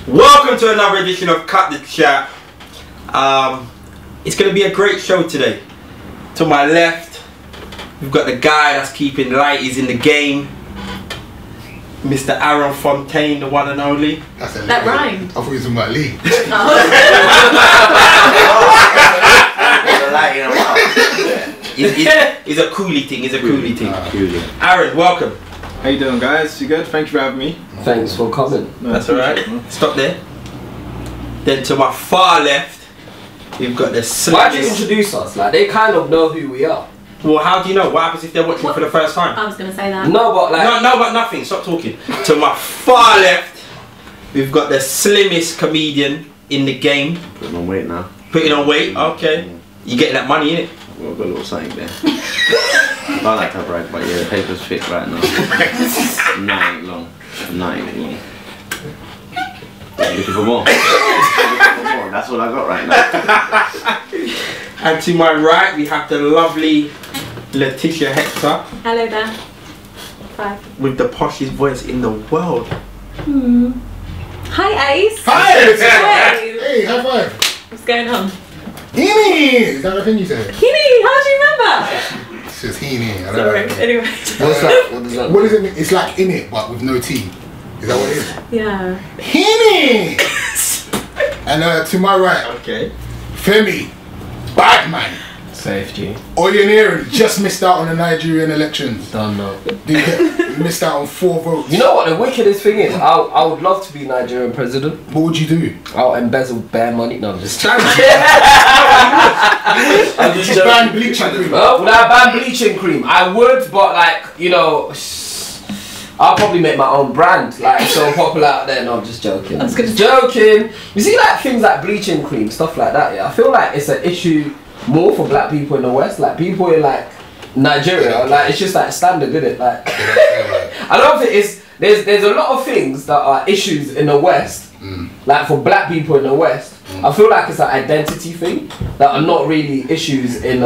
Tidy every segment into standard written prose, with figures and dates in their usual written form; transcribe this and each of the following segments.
Welcome to another edition of Cut the Chat. It's going to be a great show today. To my left, we've got the guy that's keeping lighties in the game, Mr. Aaron Fontaine, the one and only. That rhymed. I thought you were talking about Lee. He's a coolie thing. He's a coolie thing. Aaron, welcome. How you doing, guys? You good? Thank you for having me. Thanks for coming. No, that's alright. Stop there. Then to my far left, we've got the slimmest. Why do you introduce us? Like, they kind of know who we are. Well, how do you know? What happens if they're watching for the first time? I was going to say that. No, but like... No, but nothing. Stop talking. To my far left, we've got the slimmest comedian in the game. Putting on weight now. Putting on weight? Okay. You getting that money, innit? Well, I've got a little something there. I don't like to brag, but yeah, the paper's fit right now. Not ain't long. Not ain't long. Looking for more. That's what I got right now. And to my right, we have the lovely Letitia Hector. Hello there. Hi. With the poshest voice in the world. Hi, Ace. Hi! Hey. Hey, high five! What's going on? Heaney! Is that the thing you said? Heaney, how do you remember? It's just Heaney. I don't Sorry, know. anyway. What's that? What does it mean? It's like in it, but with no T. Is that what it is? Yeah. Heaney! And to my right, Okay. Femi, bad man. Safety. Oyoneri just missed out on the Nigerian elections. Don't know. He missed out on 4 votes. You know what the wickedest thing is? I would love to be Nigerian president. What would you do? I'll embezzle bare money. No, I'm just I'm Just ban bleaching cream. Would I ban bleaching cream? I would, but like, you know, I'll probably make my own brand. Like, it's so popular out there. No, I'm just joking. I was gonna say. Joking. You see, like things like bleaching cream, stuff like that. Yeah, I feel like it's an issue more for black people in the West. Like people in like Nigeria, like it's just like standard, isn't it? Like I don't think it's there's a lot of things that are issues in the West. Like for black people in the West, I feel like it's an identity thing that are not really issues in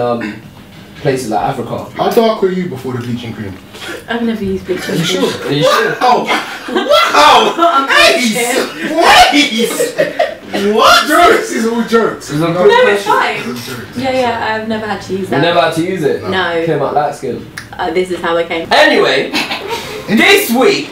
places like Africa. How dark were you before the bleaching cream? I've never used bleaching cream. You sure? Are you sure? Wow! What? Jokes! It's all jokes. It's a No, good it's question. fine. Yeah, I've never had to use You that. never had to use it? No. Came out light skin. This is how I came. Anyway, this week,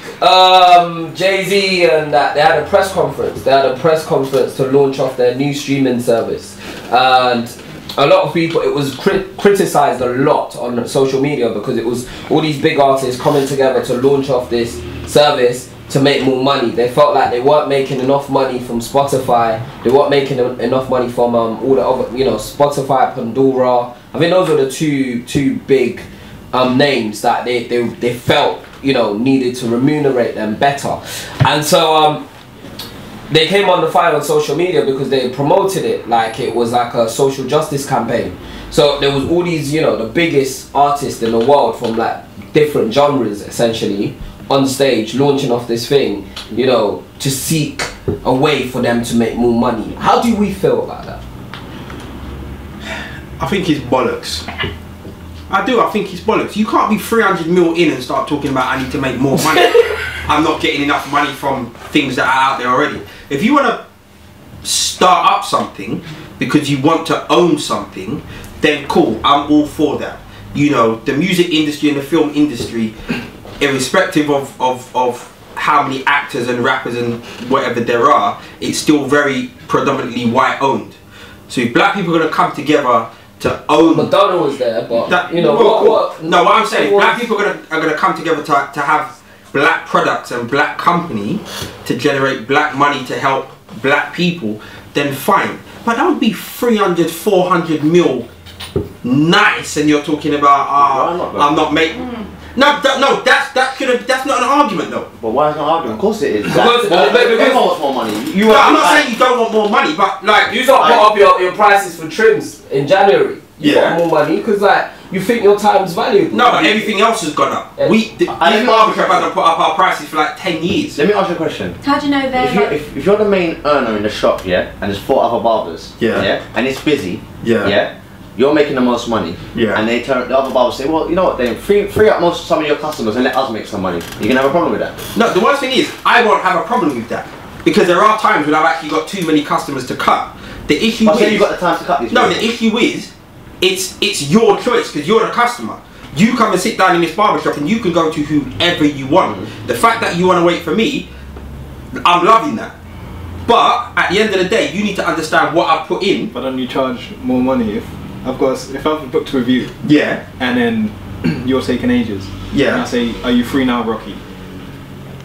Jay-Z and that, they had a press conference. They had a press conference to launch off their new streaming service. And a lot of people, it was criticised a lot on social media because it was all these big artists coming together to launch off this service to make more money. They felt like they weren't making enough money from Spotify. They weren't making enough money from all the other, you know, Spotify, Pandora. I think those were the two big names that they felt, you know, needed to remunerate them better. And so they came under fire on social media because they promoted it like it was like a social justice campaign. So there was all these, you know, the biggest artists in the world from like different genres essentially on stage launching off this thing, you know, to seek a way for them to make more money. How do we feel about that? I think it's bollocks. I think it's bollocks. You can't be 300 mil in and start talking about I need to make more money. I'm not getting enough money from things that are out there already. If you want to start up something because you want to own something, then cool, I'm all for that. You know, the music industry and the film industry, irrespective of how many actors and rappers and whatever there are, it's still very predominantly white owned. So if black people are going to come together to own... Madonna was there, but that, you know, what I'm saying, black people are going to come together to have black products and black company to generate black money to help black people, then fine. But that would be 300, 400 mil nice, and you're talking about I'm not making... No, that's not an argument though. But why is it not an argument? Of course it is. Because everyone wants more money. I'm not saying you don't want more money, but like... You don't put up your prices for trims in January. You want more money because like you think your time's valuable. No, but everything else has gone up. Yeah. We barbershop hasn't put up our prices for like 10 years. Let me ask you a question. How do you know they're If you're the main earner in the shop, yeah, and there's 4 other barbers, yeah, and it's busy, yeah, you're making the most money, and they turn the other barbers say, well, you know what, then free up some of your customers and let us make some money. You can have a problem with that. No, the worst thing is I won't have a problem with that. because there are times when I've actually got too many customers to cut. The issue is, you've got the time to cut these. No, the issue is, it's your choice because you're the customer. You come and sit down in this barbershop and you can go to whoever you want. The fact that you want to wait for me, I'm loving that. But at the end of the day, you need to understand what I put in. But don't you charge more money if I've booked a review? Yeah. And then you're taking ages. Yeah. And I say, are you free now, Rocky?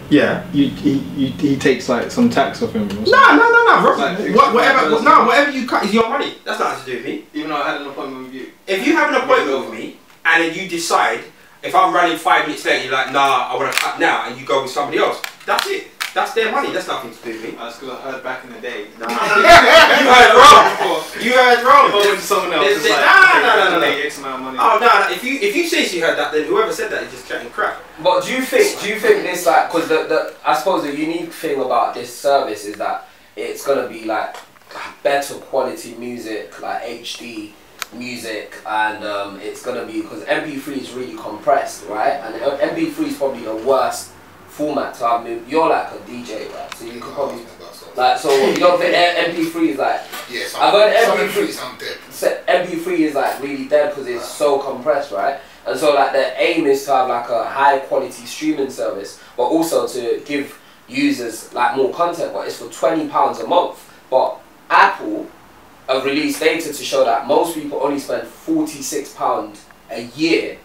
Yeah. He takes like some tax off him. Or No, Rocky. Whatever you cut is your money. That's nothing to do with me. Even though I had an appointment with you. If you have an appointment with me and then you decide, if I'm running 5 minutes late, you're like, nah, I want to cut now, and you go with somebody else. That's it. That's their money. That's nothing to do with me. That's because I heard back in the day. Nah. You heard wrong. You heard wrong. If I went to someone else, it's like, no. X amount of money. Oh no. If you seriously heard that, then whoever said that is just chatting crap. But do you think this, like, because I suppose the unique thing about this service is that it's gonna be like better quality music, like HD music, and it's gonna be, because MP3 is really compressed, right? And MP3 is probably the worst format to have. You're like a DJ, right? So you could probably like, so you don't think MP3 is like? Yes. I've heard MP3 sound dead. MP3 is like really dead because it's so compressed, right? And so like the aim is to have like a high quality streaming service, but also to give users like more content. But it's for £20 a month. But Apple have released data to show that most people only spend £46 a year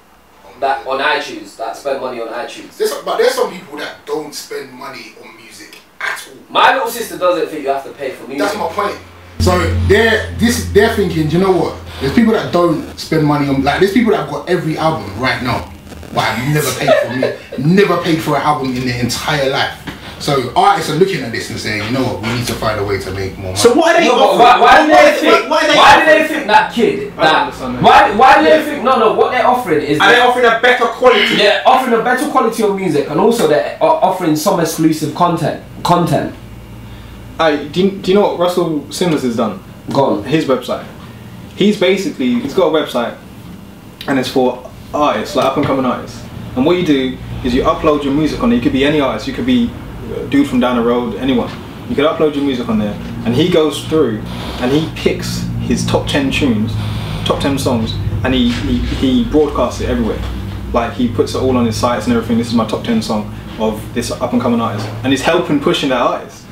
that on iTunes, that spend money on iTunes. But there's some people that don't spend money on music at all. My little sister doesn't think you have to pay for music. That's my point. So they're thinking, do you know what? There's people that don't spend money on, like, there's people that have got every album right now, but have never paid for never paid for an album in their entire life. So artists are looking at this and saying, you know what, we need to find a way to make more money. So what are they offering? Why do they think that kid? Why do they think? No. What they're offering is. Are they offering a better quality? They're offering a better quality of music, and also they're offering some exclusive content. Do you know what Russell Simmons has done? Gone. His website. He's got a website, and it's for artists, like up and coming artists. And what you do is you upload your music on there. You could be any artist. You could be a dude from down the road, anyone. You could upload your music on there, and he goes through and he picks his top 10 tunes, top 10 songs, and he broadcasts it everywhere. Like, he puts it all on his sites and everything. This is my top 10 song of this up and coming artist, and he's helping pushing that artist.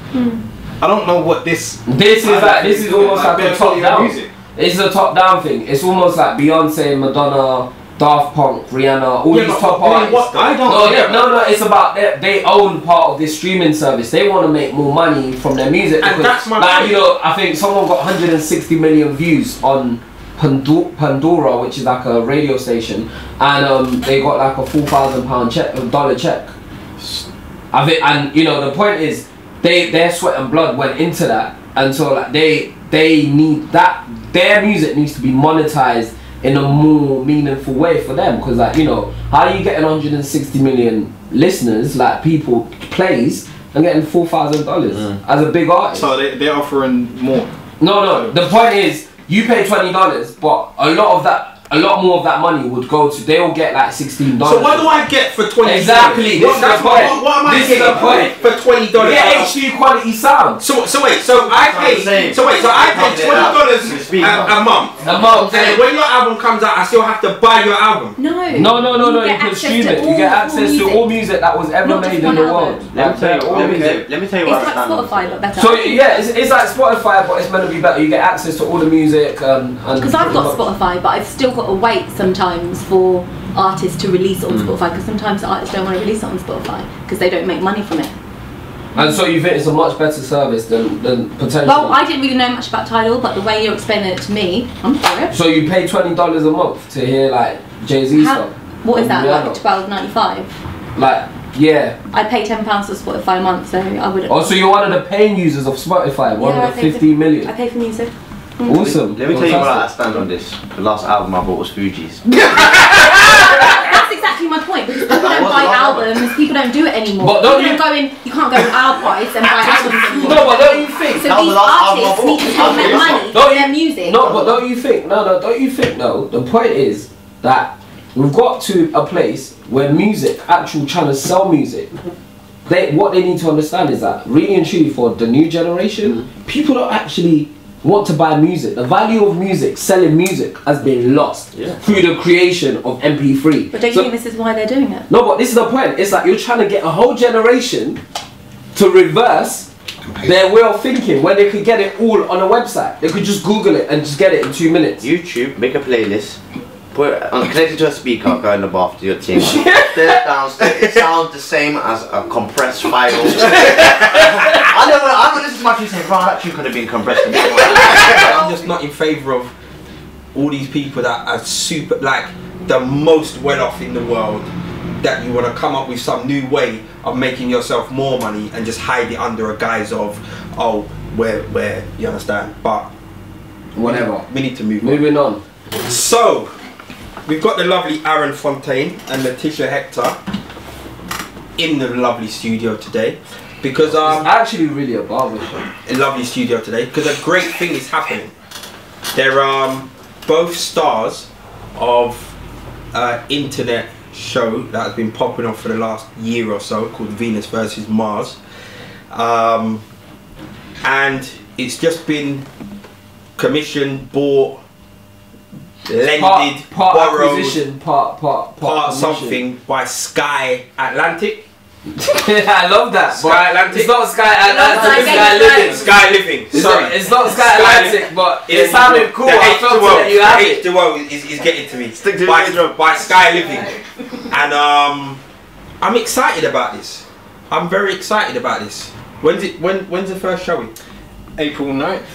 I don't know what this is almost like a top down music. This is a top down thing. It's almost like Beyonce, Madonna, Daft Punk, Rihanna, all these top artists. No, it's about they own part of this streaming service. They want to make more money from their music. And because, that's my point. You know, I think someone got 160 million views on Pandora, which is like a radio station, and they got like a $4,000 dollar check. I think, and you know, the point is, their sweat and blood went into that, and so like they need that. Their music needs to be monetized in a more meaningful way for them, because like, you know, how are you getting 160 million listeners, like people plays, and getting $4,000 as a big artist? So they're offering more. No. The point is, you pay $20, but a lot more of that money would go to. They will get like $16. So what do I get for $20? Exactly. This is the point. What am I getting for $20? You get HD quality sound. So I pay $20 a month. And then when your album comes out, I still have to buy your album. No. You can stream it. You get access to all music that was ever made in the world. Let me tell you what. It's like Spotify, but better. So yeah, it's like Spotify, but it's meant to be better. You get access to all the music. Because I've got Spotify, but I've still got to wait sometimes for artists to release it on Spotify, because sometimes artists don't want to release it on Spotify because they don't make money from it. And so you think it's a much better service than potentially? Well, I didn't really know much about Tidal, but the way you're explaining it to me, I'm for it. So you pay $20 a month to hear like Jay-Z stuff? What is that, like $12.95? Like, yeah. I pay £10 for Spotify a month, so I would. Oh, so you're one of the paying users of Spotify, one of the 50 million. I pay for music. Awesome. Let me tell you what I stand on this. The last album I bought was Fugees. That's exactly my point, because people don't buy albums, people don't do it anymore. But don't you can't go our price and buy albums anymore. No, but don't you think? So these artists need to make money for their music. No, but don't you think? Don't you think? No, the point is that we've got to a place where music, actual trying to sell music, what they need to understand is that really and truly for the new generation, people don't actually want to buy music. The value of music, selling music, has been lost through the creation of MP3. But don't you think this is why they're doing it? No, but this is the point. It's like you're trying to get a whole generation to reverse their way of thinking when they could get it all on a website. They could just Google it and just get it in 2 minutes. YouTube, make a playlist, put it connect it to a speaker, go in the bath, do your thing. Downstairs, it sounds the same as a compressed file. I don't listen to my tune saying, that tune could have been compressed. I'm just not in favour of all these people that are super, like the most well off in the world, that you want to come up with some new way of making yourself more money and just hide it under a guise of, oh, where you understand? But whatever. We need to move on. Moving on. So, we've got the lovely Aaron Fontaine and Letitia Hector in the lovely studio today because it's actually really a barbershop. A lovely studio today because a great thing is happening. They're both stars of internet show that has been popping off for the last year or so called Venus versus Mars, and it's just been commissioned, bought, lended, part borrowed, acquisition, part something by Sky Atlantic. I love that. Sky Atlantic. It's not Sky Atlantic. It's Sky Living. Sky Living. Sorry, it's not Sky Atlantic, but it sounded cool. I felt that you have it. H2O is getting to me. Stick to by Sky Living, and I'm excited about this. I'm very excited about this. When's the first showing? April 9th.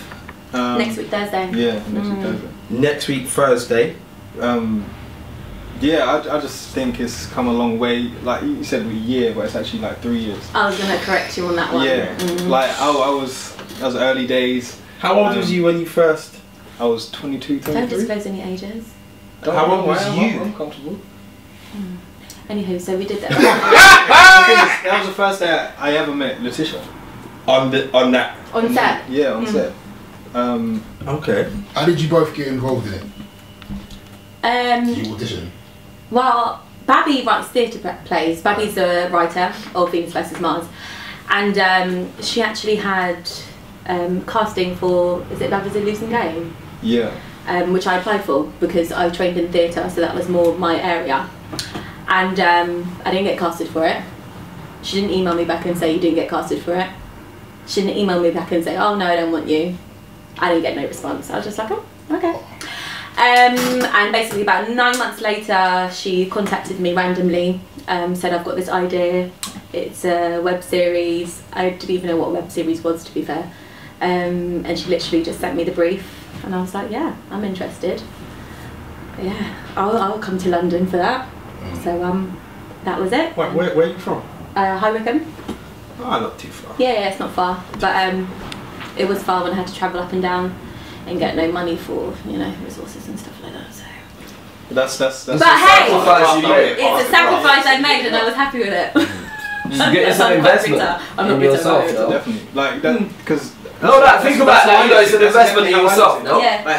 Next week Thursday. Yeah, next week Thursday. Next week Thursday. Yeah, I just think it's come a long way. Like you said, a year, but it's actually like 3 years. I was gonna correct you on that one. Yeah, like I was early days. How old was you when you first? I was 22, 23. Don't disclose any ages. How old was you? I'm comfortable. Anywho, so we did that. That was the first day I ever met Letitia. On set. Yeah, on set. Okay. How did you both get involved in it? Did you audition? Well, Babby writes theatre plays. Babby's a writer of Venus vs Mars, and she actually had casting for, is it Love Is a Losing Game? Yeah. Which I applied for because I trained in theatre, so that was more my area. And I didn't get casted for it. She didn't email me back and say you didn't get casted for it. She didn't email me back and say, oh no, I don't want you. I didn't get no response. I was just like, oh, okay. And basically about 9 months later, she contacted me randomly, said I've got this idea. It's a web series. I didn't even know what a web series was, to be fair. And she literally just sent me the brief, and I was like, yeah, I'm interested. Yeah, I'll come to London for that. So that was it. Wait, where are you from? High Wycombe. Oh, not too far. Yeah, it's not far, but it was far when I had to travel up and down and get no money for, you know, resources and stuff like that. So. That's But hey, it's a sacrifice I made, and I was happy with it. It's an investment. I'm not in yourself, though. Definitely, like that, because. No, think about that. You know, it's an investment in yourself. No. Yeah. Like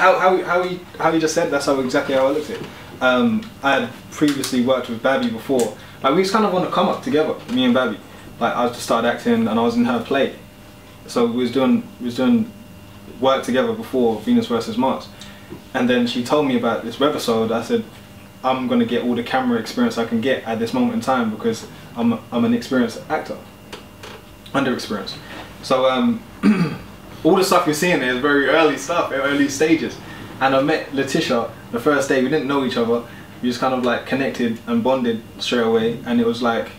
how you just said. That's exactly how I looked at it. I had previously worked with Babby before. Like we was kind of on a come up together, me and Babby. Like I just started acting, and I was in her play. So we was doing work together before Venus versus Mars, and then she told me about this webisode. I said, I'm gonna get all the camera experience I can get at this moment in time because I'm an experienced actor, underexperienced. So all the stuff you're seeing there is very early stuff, early stages. And I met Letitia the first day. We didn't know each other. We just kind of like connected and bonded straight away, and it was like,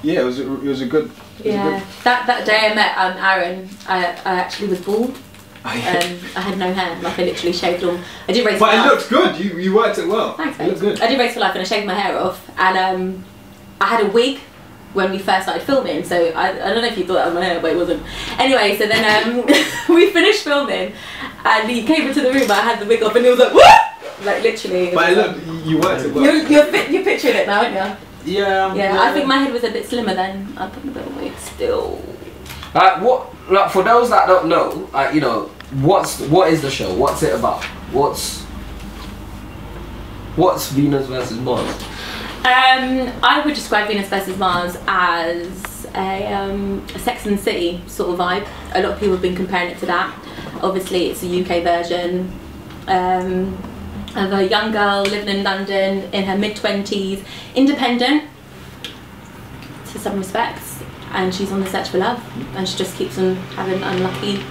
yeah, it was a good. That day I met Aaron, I actually was bald. I had no hair, like I literally shaved all. I did race. But it looked good. You worked it well. Thanks, mate. It looked good. I did Race for Life, and I shaved my hair off, and I had a wig when we first started filming, so I don't know if you thought that was my hair, but it wasn't. Anyway, so then we finished filming, and he came into the room. I had the wig off, and he was like, "What?" Like literally. But look, you worked it well. You're picturing it now, aren't you? Yeah. Yeah, I think my head was a bit slimmer then. I put a bit of weight still. Like for those that don't know, you know, what is the show? What's it about? What's Venus versus Mars? I would describe Venus versus Mars as a Sex and the City sort of vibe. A lot of people have been comparing it to that. Obviously, it's a UK version of a young girl living in London in her mid-20s, independent to some respects, and she's on the search for love, and she just keeps on having unlucky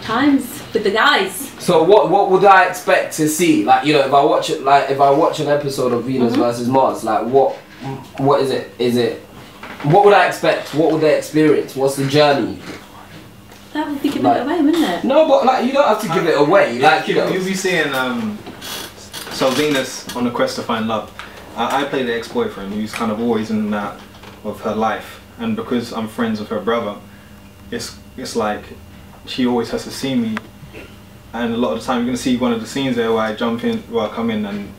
times with the guys. So what would I expect to see? Like, you know, if I watch it, like if I watch an episode of Venus versus Mars, like what is it? Is it, what would I expect? What would they experience? What's the journey? That would be giving it away, wouldn't it? No, but like you don't have to give it away. Like, you know, you'll be seeing so Venus on a quest to find love. I play the ex-boyfriend who's kind of always in and out of her life, and because I'm friends with her brother, it's like she always has to see me. And a lot of the time you're going to see one of the scenes there where I come in and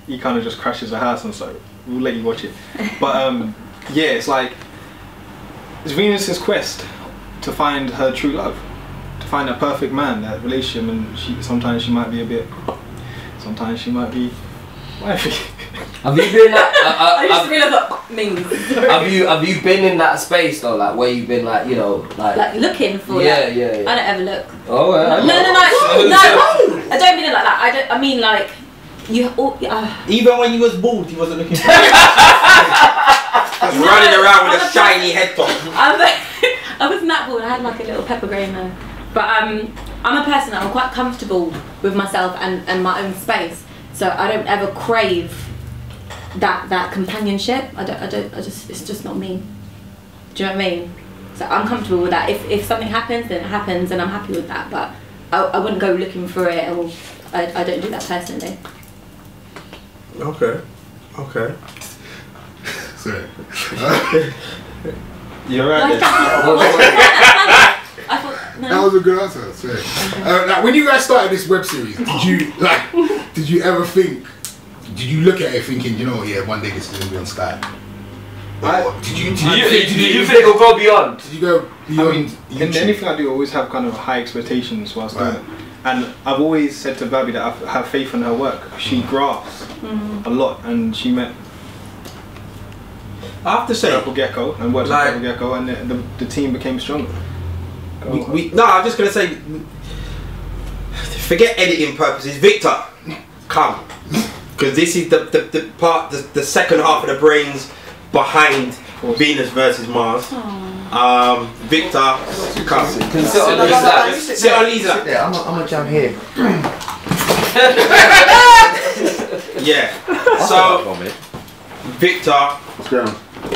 he kind of just crashes the house, and so we'll let you watch it. But yeah, it's like, it's Venus's quest to find her true love, to find that perfect man, that relationship, and sometimes she might be wifey. Have you been I used to be like memes. Have you been in that space though, like where you've been like, you know, like looking for yeah. I don't ever look. Oh yeah. No, I don't mean it like that. I mean like you all, Even when you was bald, he wasn't looking for you. Just running around with a shiny head top. I wasn't that bald, I had like a little pepper grey in there. But I'm a person that I'm quite comfortable with myself and my own space. So I don't ever crave that companionship. It's just not me. Do you know what I mean? So I'm comfortable with that. If something happens, then it happens, and I'm happy with that. But I wouldn't go looking for it, or I don't do that personally. Okay. Sorry. You're right. I thought, no. That was a good answer. Sorry. Like when you guys started this web series, did you ever think? Did you look at it thinking, you know, yeah, one day this is gonna be on Sky? Did you think it'll go beyond? Did you go beyond? I mean, in anything I do, I always have kind of high expectations whilst doing it. And I've always said to Babi that I have faith in her work. She grasps a lot, and she met I have to say, Purple Gecko and worked with Purple Gecko, and the team became stronger. No, I'm just gonna say, forget editing purposes. Victor, come, because this is the second half of the brains behind Venus versus Mars. Victor, come. Sit on Lisa. Yeah, I'm gonna jump here. Yeah. So, Victor, What's going on?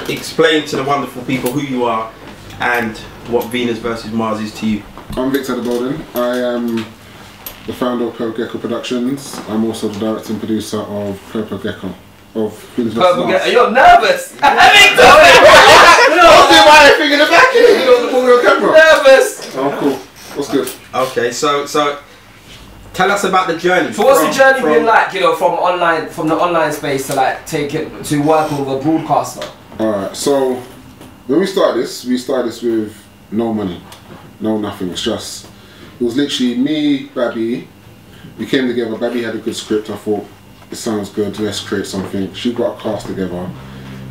explain to the wonderful people who you are and what Venus versus Mars is to you. I'm Victor the Golden. I am the founder of Purple Gecko Productions. I'm also the director and producer of Purple Gecko. Of Venus versus Purple Mars. Gecko. You're nervous. I'll do my thing in the back. You know the ball on camera. Nervous. Oh, cool. What's good? Okay, so tell us about the journey. So what's the journey been like, you know, from the online space to like take it to working with a broadcaster? Alright, so when we started this with no money, no nothing. It was literally me, Babi. We came together. Babi had a good script. I thought, it sounds good, let's create something. She got a cast together.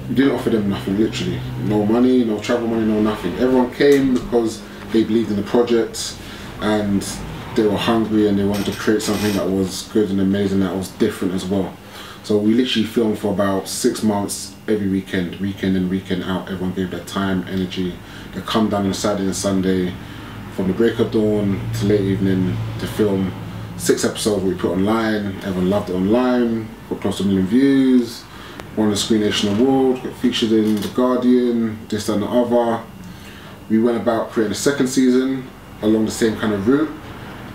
We didn't offer them nothing, literally. No money, no travel money, no nothing. Everyone came because they believed in the project and they were hungry and they wanted to create something that was good and amazing, that was different as well. So we literally filmed for about 6 months, every weekend in, weekend out. Everyone gave their time, energy. They come down on Saturday and Sunday from the break of dawn to late evening to film 6 episodes we put online. Everyone loved it online, got close to 1 million views, won the Screen Nation Award, got featured in The Guardian, this and the other. We went about creating a 2nd season along the same kind of route.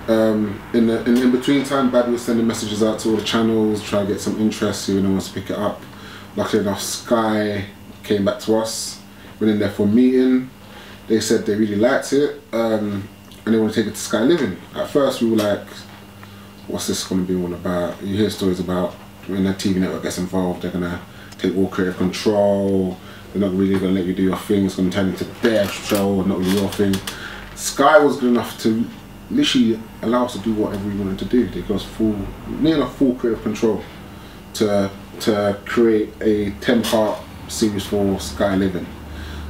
In between time, Babi was sending messages out to all the channels, trying to get some interest, see if anyone wants to pick it up. Luckily enough, Sky came back to us, went in there for a meeting. They said they really liked it, and they want to take it to Sky Living. At first we were like, what's this going to be all about? You hear stories about when a TV network gets involved, they're going to take all creative control, they're not really going to let you do your thing, it's going to turn into their show, not really your thing. Sky was good enough to literally allow us to do whatever we wanted to do. They gave us near enough full creative control to create a 10-part series for Sky Living.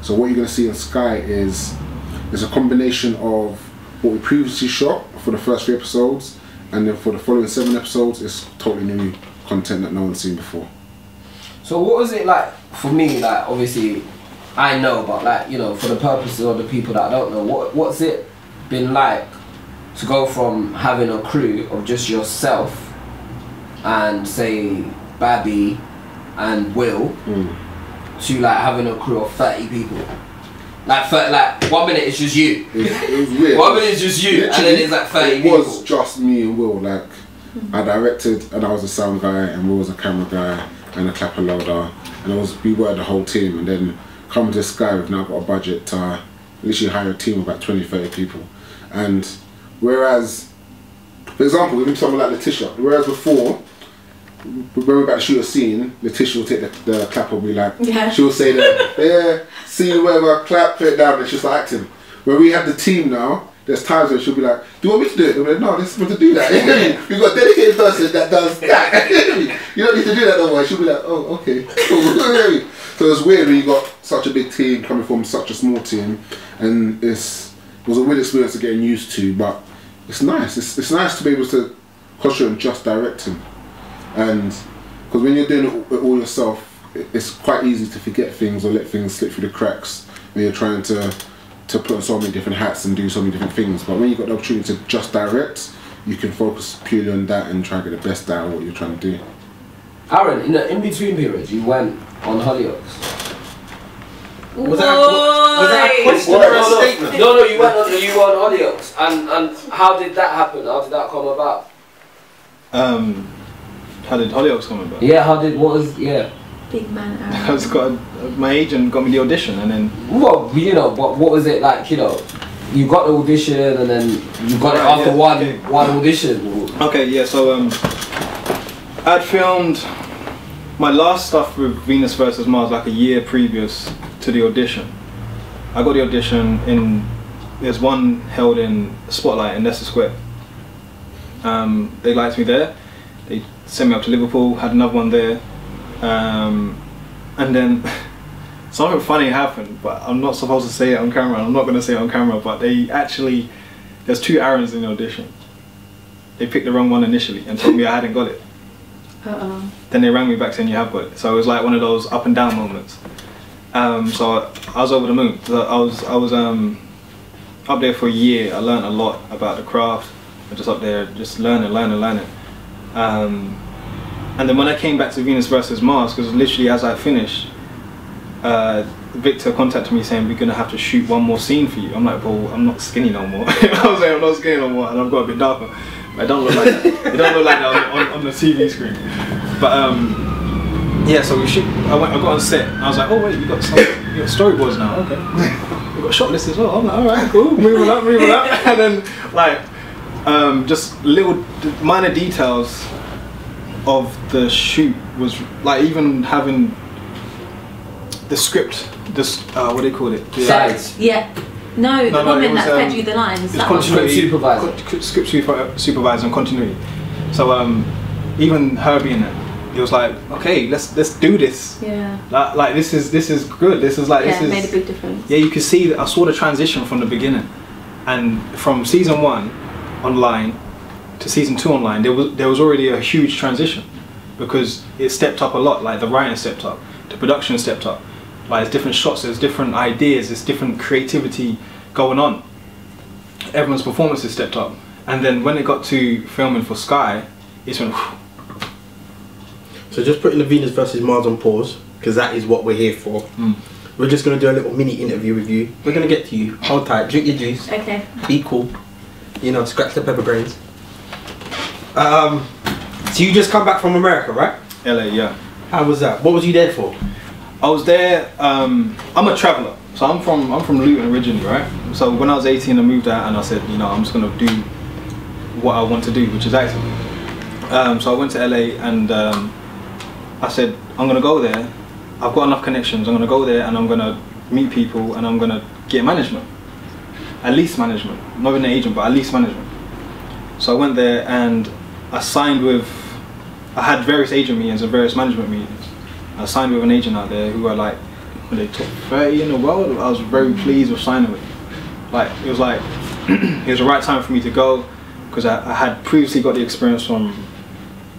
So what you're going to see in Sky is a combination of what we previously shot for the first 3 episodes, and then for the following 7 episodes, it's totally new content that no one's seen before. So what was it like for me? Like obviously, I know, but like you know, for the purposes of the people that don't know, what's it been like to go from having a crew of just yourself and say Babby and Will to like having a crew of 30 people? Like 1 minute it's just you. It was weird. 1 minute it's just you, and then it's like 30 people. It was just me and Will. Like I directed, and I was a sound guy, and Will was a camera guy and a clapper loader, and we were the whole team. And then come to Sky, we've now got a budget to literally hire a team of about 20-30 people. And whereas, for example, even someone like Letitia, whereas before, when we're about to shoot a scene, Letitia will take the clapper and be like, she'll say that, yeah, scene, whatever, clap, put it down, and she'll start acting. When we have the team now, there's times where she'll be like, do you want me to do it? I'm like, no, this is to do that. We've got a dedicated person that does that. You don't need to do that no more. She'll be like, oh, okay. So it's weird when you got such a big team coming from such a small team, and it was a weird experience to getting used to, but it's nice. It's nice to be able to concentrate on just directing. And because when you're doing it all yourself, it's quite easy to forget things or let things slip through the cracks when you're trying to put on so many different hats and do so many different things. But when you've got the opportunity to just direct, you can focus purely on that and try to get the best out of what you're trying to do. Aaron, in the in-between period, you went on Hollyoaks. Was that a question or a statement? No, you went on Hollyoaks. And how did that happen? How did that come about? How did Hollyoaks come about? Yeah, Big man Aaron. I was my agent got me the audition, and then. Well, you know, what was it like? You know, you got the audition, and then you got it after one audition. Okay, yeah. So I'd filmed my last stuff with Venus vs Mars like a year previous to the audition. I got the audition there's one held in Spotlight in Leicester Square. They liked me there. They sent me up to Liverpool, had another one there. And then something funny happened, but I'm not supposed to say it on camera. I'm not going to say it on camera, but there's 2 Aarons in the audition. They picked the wrong one initially and told me I hadn't got it. Then they rang me back saying you have got it. So it was like one of those up and down moments. So I was over the moon. So I was up there for a year. I learned a lot about the craft. I just up there just learning. And then when I came back to Venus vs Mars, because literally as I finished, Victor contacted me saying we're gonna have to shoot one more scene for you. I'm like, well, I'm not skinny no more. I was like, I'm not skinny no more, and I've got a bit darker. I don't look like that. It don't look like that on the TV screen. But yeah, so I got on set. And I was like, oh wait, you got storyboards now. Okay, we got shot list as well. I'm like, all right, cool, moving up. And then like just little minor details of the shoot was like even having the script, what do they call it? Sides. Yeah. No, the woman that fed you the lines. That one. Script supervisor and continuity. So even her being there, it was like, okay, let's do this. Yeah. Like this is good. This is like it made a big difference. Yeah, you could see that I saw the transition from the beginning, and from season 1 online to season 2 online, there was already a huge transition because it stepped up a lot. Like the writing stepped up, the production stepped up. Like there's different shots, there's different ideas, there's different creativity going on. Everyone's performances stepped up, and then when it got to filming for Sky, it's went. So just putting the Venus vs Mars on pause, because that is what we're here for. We're just going to do a little mini interview with you. We're going to get to you. Hold tight, drink your juice. Okay. Be cool. You know, scratch the pepper grains. So you just come back from America, right? LA, yeah. How was that? What was you there for? I was there. I'm a traveller, so I'm from Luton originally, right? So when I was 18, I moved out, and I said, you know, I'm just gonna do what I want to do, which is acting. So I went to LA, and I said, I'm gonna go there. I've got enough connections. I'm gonna go there, and I'm gonna meet people, and I'm gonna get management, at least management, not even an agent, but at least management. So I went there, and I had various agent meetings and various management meetings. I signed with an agent out there who I like when they top 30 in the world, I was very pleased with signing with. Like it was like it was the right time for me to go because I had previously got the experience from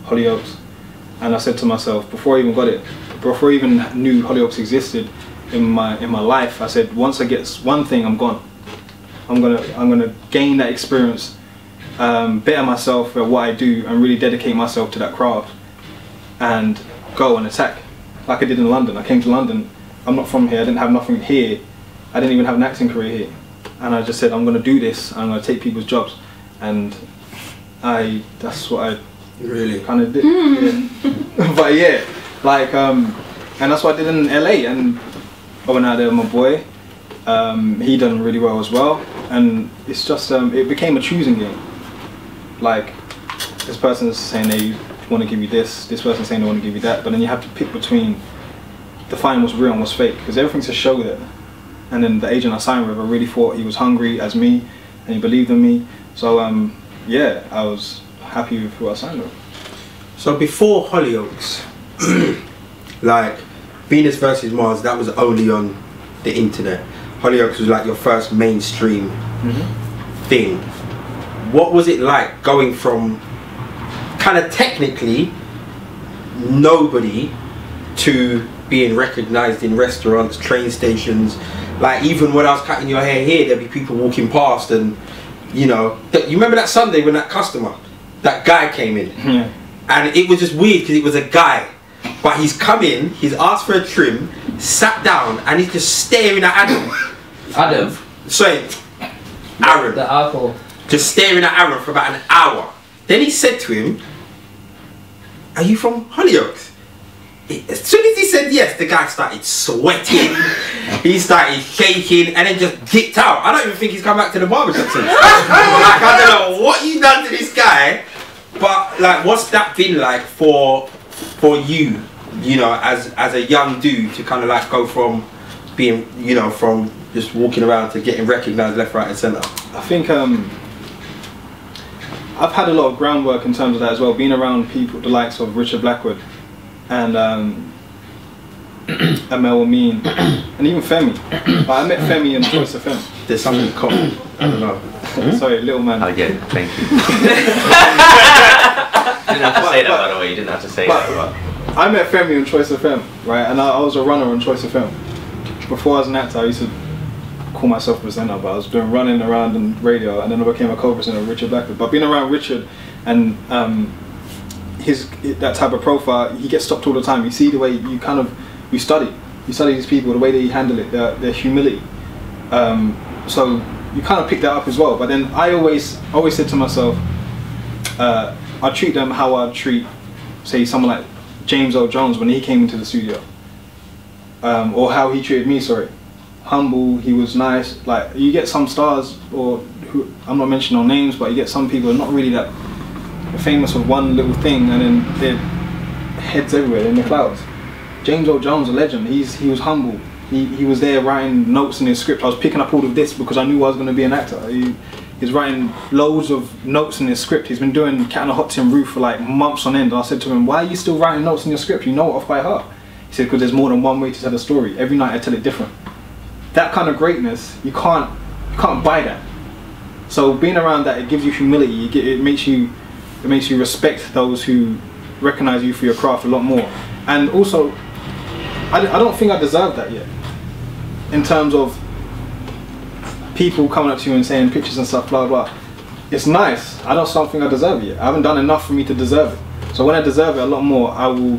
Hollyoaks, and I said to myself before I even got it, before I even knew Hollyoaks existed in my life, I said once I get one thing, I'm gone. I'm gonna gain that experience, better myself at what I do, and really dedicate myself to that craft, and go and attack like I did in London. I came to London. I'm not from here. I didn't have nothing here. I didn't even have an acting career here, and I just said I'm gonna do this. I'm gonna take people's jobs, and that's what I really kind of did. Yeah. But yeah, like and that's what I did in LA, and I went out there with my boy. He done really well as well, and it's just it became a choosing game. Like this person's saying they want to give you this person's saying they want to give you that, but then you have to pick between define what's real and what's fake, because everything's a show there. And then the agent I signed with, I really thought he was hungry as me, and he believed in me. So yeah, I was happy with who I signed with. So before Hollyoaks, like Venus versus Mars, that was only on the internet. Hollyoaks was like your first mainstream thing. What was it like going from kind of technically nobody to being recognised in restaurants, train stations? Like even when I was cutting your hair here, there'd be people walking past, and you know, you remember that Sunday when that guy came in, and it was just weird because it was a guy, but he's come in, he's asked for a trim, sat down, and he's just staring at Adam. Sorry, Aaron. The apple. Just staring at Aaron for about an hour. Then he said to him, "Are you from Hollyoaks?" As soon as he said yes, the guy started sweating. He started shaking, and then just dipped out. I don't even think he's come back to the barbershop since. Like, I don't know what you done to this guy, but like, what's that been like for you? You know, as a young dude to kind of like go from being, you know, from just walking around to getting recognised left, right, and centre. I think I've had a lot of groundwork in terms of that as well. Being around people, the likes of Richard Blackwood, and Amel Amin, and even Femi. Like, I met Femi in Choice FM. There's something common. I don't know. Sorry, little man. I get it, thank you. You didn't have to say that, by the way. You didn't have to say that. But I met Femi on Choice FM, right? And I was a runner on Choice FM. Before I was an actor, I used to call myself a presenter, but I was doing running around on radio, and then I became a co-presenter with Richard Blackwood. But being around Richard and that type of profile, he gets stopped all the time. You see the way you study these people, the way they handle it, their humility. So you kind of pick that up as well. But then I always said to myself, I treat them how I treat, say, someone like James Earl Jones when he came into the studio, or how he treated me. Sorry, humble. He was nice. Like you get some stars, or who I'm not mentioning no names, but you get some people who are not really that famous with one little thing, and then their heads everywhere in the clouds. James Earl Jones, a legend. He was humble. He was there writing notes in his script. I was picking up all of this because I knew I was going to be an actor. He's writing loads of notes in his script. He's been doing Cat on a Hot Tin Roof for like months on end. And I said to him, "Why are you still writing notes in your script? You know it off by heart." He said, "Because there's more than one way to tell a story. Every night I tell it different." That kind of greatness, you can't buy that. So being around that, it gives you humility. It makes you respect those who recognize you for your craft a lot more. And also, I don't think I deserve that yet. In terms of people coming up to you and saying pictures and stuff, blah blah. It's nice. I don't think I deserve it yet. I haven't done enough for me to deserve it. So when I deserve it a lot more, I will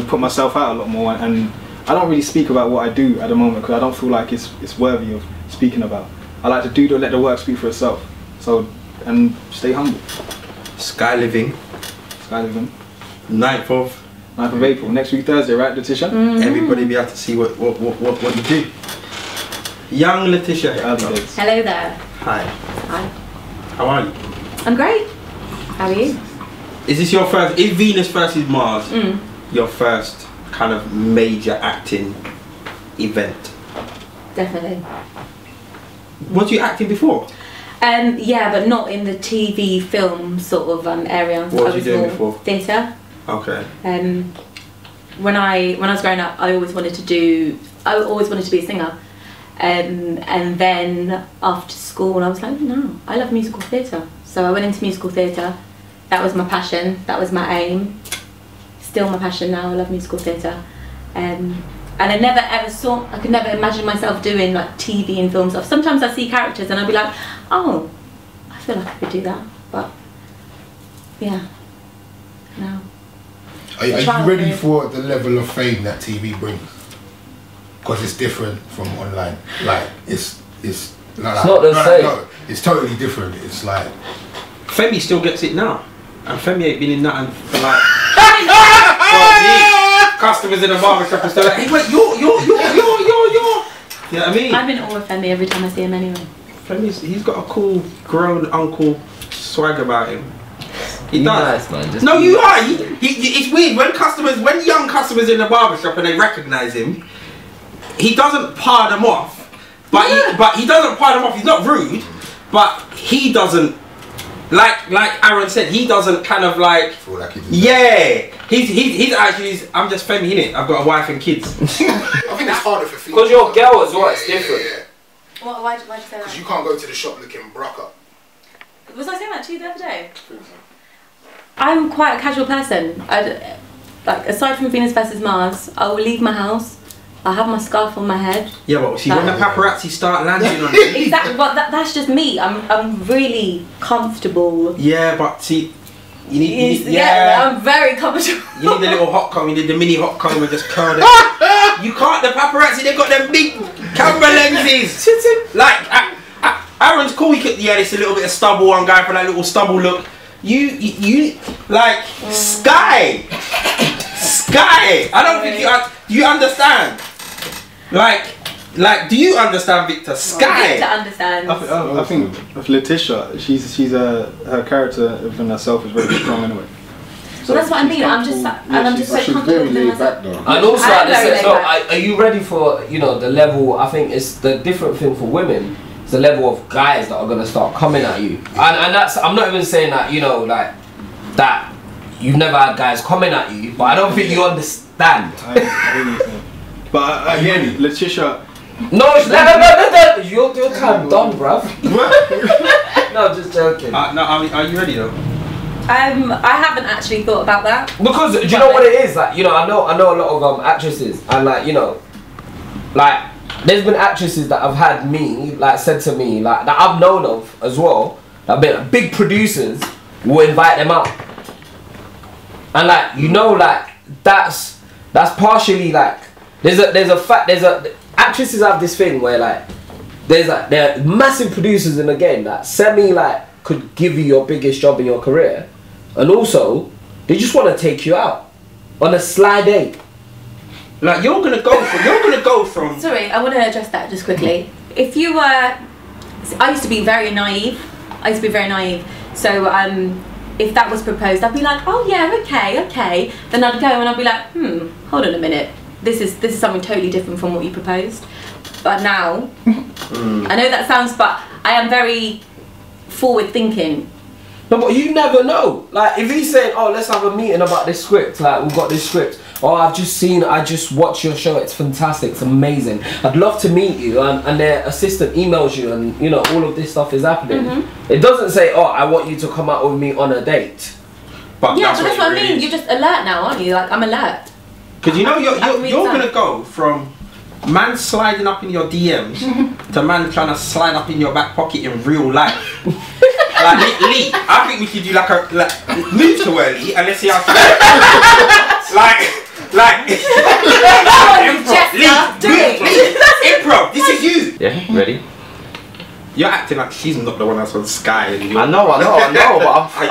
put myself out a lot more. And I don't really speak about what I do at the moment because I don't feel like it's worthy of speaking about. I like to let the work speak for itself. So, and stay humble. Sky Living. 9th of April, next week Thursday, right, Letitia? Everybody be able to see what you do. Young Letitia Hector. Hello there. Hi. Hi. How are you? I'm great. How are you? Is this your first? Is Venus versus Mars your first kind of major acting event? Definitely. Was you acting before? Yeah, but not in the TV film sort of area. What was you doing before? Theatre. Okay. when I was growing up, I always wanted to be a singer. And then after school, I was like, no, I love musical theatre. So I went into musical theatre. That was my passion. That was my aim. Still my passion now. I love musical theatre. And I never ever I could never imagine myself doing like TV and film stuff. Sometimes I see characters and I'd be like, oh, I feel like I could do that. But yeah, no. Are you ready for the level of fame that TV brings? Because it's different from online. Like it's not the same. No, it's totally different. It's like Femi still gets it now, and Femi ain't been in nothing for like. Customers in the barbershop are still like, hey, wait, you're. You know what I mean? I'm in awe of Femi every time I see him anyway. He's got a cool grown uncle swag about him. He does. Nice, man. No, you are. It's weird when young customers in the barbershop and they recognise him. He doesn't par them off, but he doesn't par them off. He's not rude, but he doesn't. Like Aaron said, he doesn't kind of like. Feel like he does. Yeah, he's actually. I'm just Femi, innit? I've got a wife and kids. I think it's harder for females. Because you're a girl as well. It's different. Yeah. Why'd you say that? Because you can't go to the shop looking brucker. Was I saying that to you the other day? I'm quite a casual person. Like aside from Venus versus Mars, I will leave my house. I have my scarf on my head. Yeah, but see, when the paparazzi start landing on you. Exactly, but that's just me. I'm really comfortable. Yeah, but see, you need I'm very comfortable. You need the little hot comb, you need the mini hot comb and just curl it. You can't, the paparazzi, they've got them big camera lenses. Like, Aaron's cool, it's a little bit of stubble, I'm going for that little stubble look. You like, Sky! I don't think you understand. Like, do you understand, Victor? Sky! Victor understands. I think with Letitia, she's her character within herself is very strong anyway. So that's what I mean. I'm just so comfortable very with laid myself. back though. And also at the same time, are you ready for the level? I think it's the different thing for women. It's the level of guys that are gonna start coming at you, and that's I'm not even saying that like that you've never had guys coming at you, but I don't think you understand. But again, Letitia. No, your time done, bruv. No, I'm just joking. No, I mean, are you ready though? I haven't actually thought about that. Because do you know what it is? Like, I know a lot of actresses, and like there's been actresses that have had said to me that I've known of as well. That have been big producers will invite them out, and that's partially actresses have this thing where they're massive producers in the game that could give you your biggest job in your career, and also they just want to take you out on a sly date. Like you're gonna go from. Sorry, I want to address that just quickly. If you were, I used to be very naive. So if that was proposed, I'd be like, oh yeah, okay. Then I'd go and I'd be like, hold on a minute. This is something totally different from what you proposed. But now, I know that sounds, but I am very forward thinking. No, but you never know. Like if he's saying, oh, let's have a meeting about this script. Like we've got this script. Oh, I just watched your show. It's fantastic. It's amazing. I'd love to meet you. And their assistant emails you, and all of this stuff is happening. It doesn't say, oh, I want you to come out with me on a date. But that's what I mean. You're just alert now, aren't you? Like I'm alert. Because you're gonna go from man sliding up in your DMs to man trying to slide up in your back pocket in real life. Like Lee, I think we should do move to her, Lee, and let's see how she improv. This is you. Yeah, ready? You're acting like she's not the one that's on Sky. And I know, but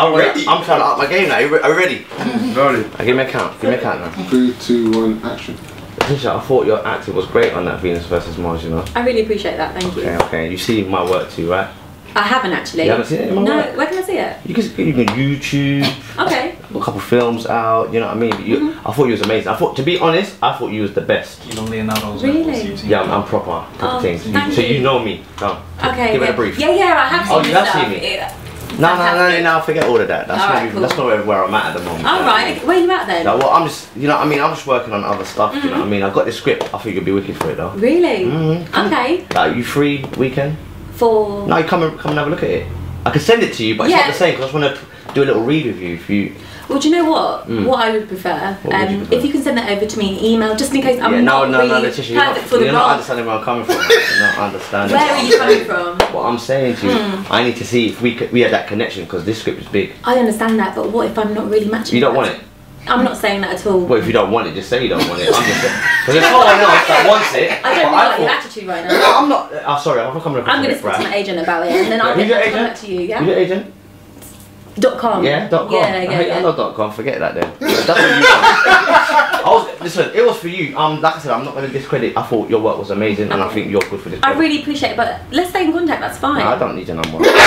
I'm ready. I'm trying to up my game now. Are you ready? Ready. Give me a count. Now. 3, 2, 1, action. Letitia, I thought your acting was great on that Venus versus Mars. I really appreciate that. Thank you. Okay. You see my work too, right? I haven't actually. You haven't seen it? No, where can I see it? You can YouTube. Okay. A couple films out, you know what I mean? I thought you was amazing. To be honest, I thought you was the best. You know Leonardo's. Really? Yeah, I'm proper things. So you know me. Okay. Give it a brief. Yeah, I have seen you have stuff. seen me? No, forget all of that. That's All not right, even, cool. that's not where I'm at the moment. All right, where are you at then? No, well, I'm just, you know what I mean, I'm just working on other stuff, you know what I mean? I've got this script, I think you'll be wicked for it though. Really? Okay. Like, you free weekend? For... No, you come and have a look at it. I can send it to you, but it's not the same, because I just want to do a little read with you. If you... Well, do you know what? What I would prefer, if you can send that over to me in email, just in case I'm not really Letitia, perfect for the you're role. not understanding where I'm coming from. You're not understanding. Where are you coming from? What I'm saying to you, I need to see if we had that connection, because this script is big. I understand that, but what if I'm not really matching? You don't want it? I'm not saying that at all. Well, if you don't want it, just say you don't want it. I'm just saying. Because there's someone else that wants it. I don't really like your attitude right now. No, I'm not. Oh, sorry, I'm coming across I'm going to speak to my agent about it, and then I'll Who's your get agent? back to you, yeah? Who's your agent? .com. Yeah, .com. Yeah. I know .com. Forget that then. That's what you want. Listen, it was for you. Like I said, I'm not going to discredit. I thought your work was amazing, and I think you're good for this. I really appreciate it, but let's stay in contact. That's fine. No, I don't need your number. You know who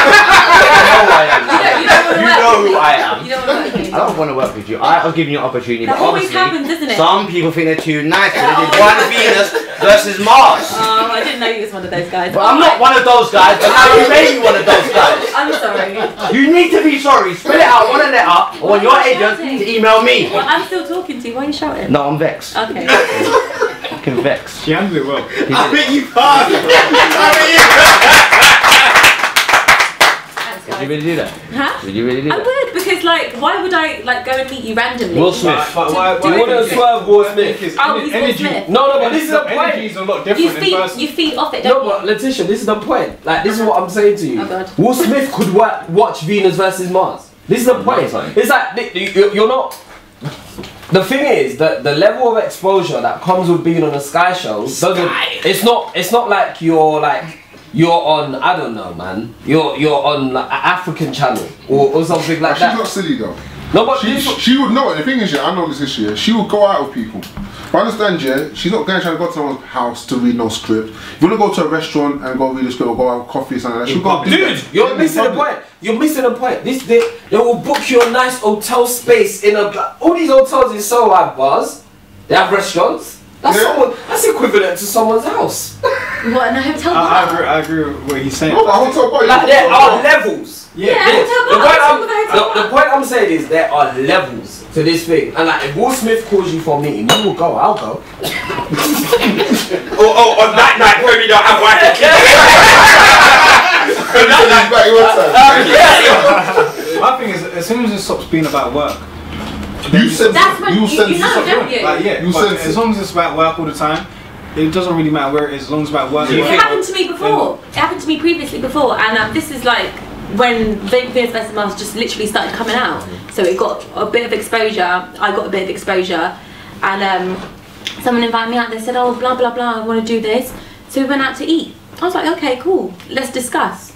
I am. You know who I am. You don't want to work with me. I don't want to work with you. I'm giving you an opportunity, That but always obviously, happens, doesn't it? some people think they're too nice. So they did one Venus versus Mars. Oh, I didn't know you was one of those guys. But I'm not one of those guys, but now you made me one of those guys. I'm sorry. You need to be sorry. Spell it out on a letter. I want your agent to email me. Well, I'm still talking to you. Why are you shouting? No, I'm vexed. Okay. Fucking vexed. She handled it well. I bet you passed. Thanks, Did you guys. really do that? Huh? Did you really do I that? would, because like, why would I like go and meet you randomly? Will Smith. But why Do You it. wouldn't swerve Will Smith. Oh, he's Will energy. Smith. No, but this is the Energy point. is a lot You different in person. feed off it, No, don't but Letitia, this is the point. Like, this is what I'm saying to you. Oh, God. Will Smith could watch Venus versus Mars. This is the point. sorry. It's like you're not. The thing is that the level of exposure that comes with being on a Sky show doesn't. It's not like you're on, I don't know, man. You're on like an African channel or something like She's that. not silly though. No, but She would know it. The thing is, yeah, I know this issue. Yeah, she would go out with people. But understand, yeah, she's not going to go to someone's house to read no script. If you want to go to a restaurant and go read a script or go have coffee or something like that, she'll go. Dude, you're missing the point. You're missing the point. They will book you a nice hotel space in a. All these hotels in Seoul have bars. They have restaurants. That's equivalent to someone's house. What, in a hotel bar? I agree with what he's saying. No, but hotel bar. Like there are levels. Yeah, Yes. hotel bar. What's wrong with a hotel bar? The point I'm saying is there are levels to this thing, and like if Will Smith calls you for a meeting, you will go. I'll go. Oh, on that night, where we don't have wife and kids. My thing is, as soon as it stops being about work, You said That's when you you said know, don't you? like yeah, You but said as long as it's about work all the time, it doesn't really matter where it is. As long as it's about work. It work. happened to me before. It happened to me previously before, and this is like when Venus vs Mars just literally started coming out. So it got a bit of exposure. I got a bit of exposure, and someone invited me out. They said, "Oh, blah blah blah. I want to do this." So we went out to eat. I was like, "Okay, cool. Let's discuss."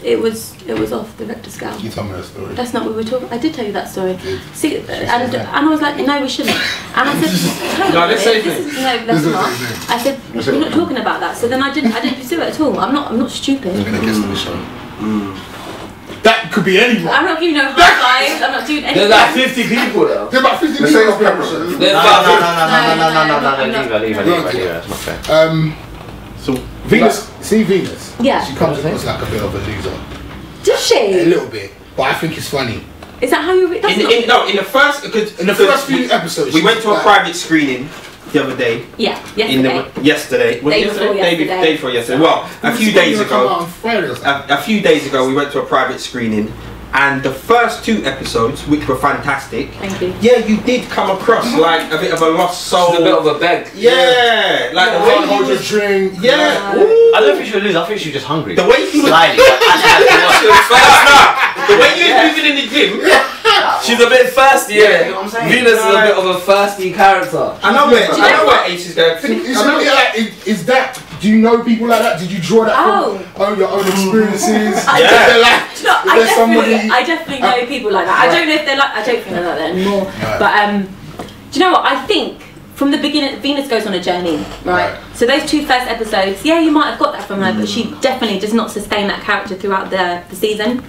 It was off the Richter scale. You told me that story. That's not what we were talking. I did tell you that story. did. See, and I was like, no, we shouldn't. And I said, hang No, on a let's minute, say this is no, that's This not. is I said, we're not talking about that. So then I didn't pursue it at all. I'm not stupid. I'm gonna guess on the show. That could be anyone. I'm not giving no high fives. I'm not doing anything. There's like 50 people though. There's about 50 Let's say people. it's pepper. There's about Leave her. That's not fair. So Venus, see Venus. Yeah. She comes across like a bit of a loser. Does A she? little bit, but I think it's funny. Is that how you? That's not. In the first, because In the first few episodes, we she went was to a like- private screening the other day. Yeah. In Yesterday. the yesterday. Was it Day before yesterday. Day before yesterday. Well, a few days Come out ago. on Friday or something. A few days ago, we went to a private screening, and the first two episodes, which were fantastic. Thank you. Yeah, you did come across like a bit of a lost soul. It's a bit of a beg. Yeah, like the Can't way hold you your was. drink. Yeah. I don't think she was losing. I think she was just hungry. The way she was. Slightly. The way you was moving in the gym. She's a bit thirsty, Yeah, you know what I'm saying? Venus is a bit of a thirsty character. I know where Ace is going. It's really like, is that? Do you know people like that? Did you draw that from your own experiences? I Is there like, No, is there somebody? I definitely know people like that. I don't know if they're like. I don't think they're like that anymore. Right. But do you know what? I think from the beginning, Venus goes on a journey, right? Right. So those two first episodes, yeah, you might have got that from her, but she definitely does not sustain that character throughout the season.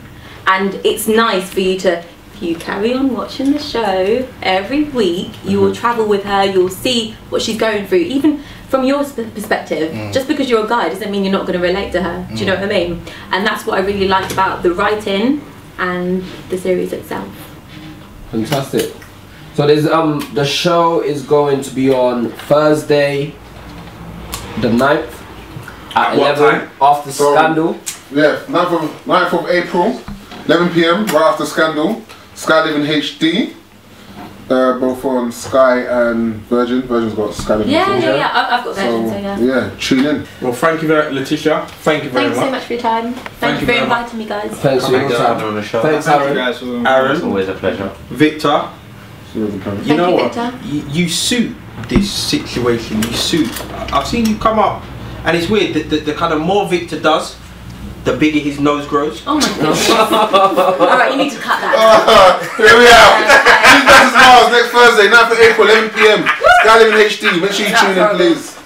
And it's nice for you to. If you carry on watching the show every week, you will travel with her. You'll see what she's going through. Even from your perspective, just because you're a guy doesn't mean you're not going to relate to her. Do you know what I mean? And that's what I really liked about the writing and the series itself. Fantastic. So there's the show is going to be on Thursday, the 9th at What 11 time? after So- Scandal. Yeah, 9th of April, 11 PM, right after Scandal. Sky Living HD. Both on Sky and Virgin. Virgin's got Sky Living. Yeah, too. yeah, yeah. I've got versions, so yeah. Tune in. Well, thank you very Letitia. Thank you very Thanks so much. much for your time. Thank you for inviting me, guys. Thanks for your Thank you time. on the show. Thanks, Thank you Aaron. guys for Aaron, Always a pleasure. Victor, you Thank know you, what? Victor. You suit this situation. You suit. I've seen you come up, and it's weird. The kind of more Victor does, the bigger his nose grows. Oh my goodness. Alright, you need to cut that. Here we are. Tuesday versus Mars next Thursday, 9th of April, 11 PM. Sky Living HD. Make sure you tune in, please.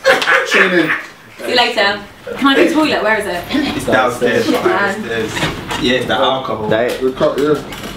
Tune in. See you later. Can I go to the toilet? Where is it? It's downstairs. Shit, man. Yeah, it's the alcohol. That Good cut, yeah.